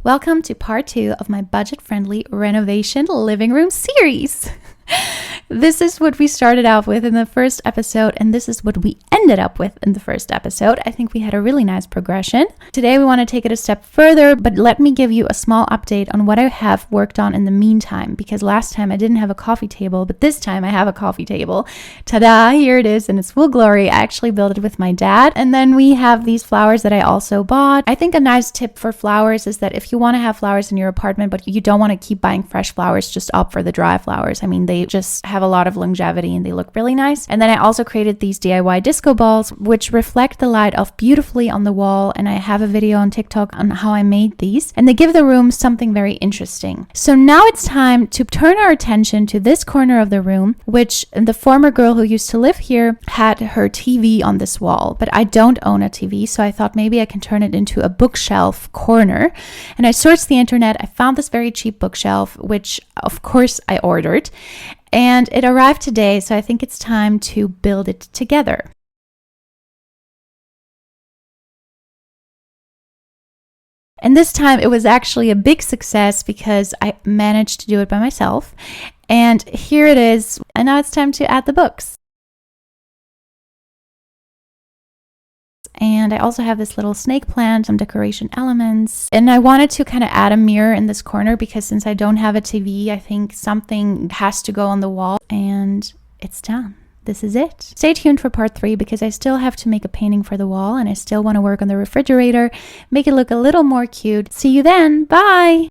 Welcome to part 2 of my budget-friendly renovation living room series. This is what we started out with in the first episode, and this is what we ended up with in the first episode. I think we had a really nice progression. Today we want to take it a step further, but let me give you a small update on what I have worked on in the meantime, because last time I didn't have a coffee table, but this time I have a coffee table. Ta-da, here it is in its full glory. I actually built it with my dad. And then we have these flowers that I also bought. I think a nice tip for flowers is that if you want to have flowers in your apartment, but you don't want to keep buying fresh flowers, just opt for the dry flowers. I mean, they just have a lot of longevity and they look really nice. And then I also created these DIY disco balls, which reflect the light off beautifully on the wall. And I have a video on TikTok on how I made these, and they give the room something very interesting. So now it's time to turn our attention to this corner of the room, which the former girl who used to live here had her TV on this wall, but I don't own a TV. So I thought maybe I can turn it into a bookshelf corner. And I searched the internet. I found this very cheap bookshelf, which of course I ordered. And it arrived today, so I think it's time to build it together. And this time it was actually a big success because I managed to do it by myself. And here it is. And now it's time to add the books. And I also have this little snake plant, some decoration elements. And I wanted to kind of add a mirror in this corner because since I don't have a TV, I think something has to go on the wall. And it's done. This is it. Stay tuned for part 3 because I still have to make a painting for the wall and I still want to work on the refrigerator, make it look a little more cute. See you then. Bye.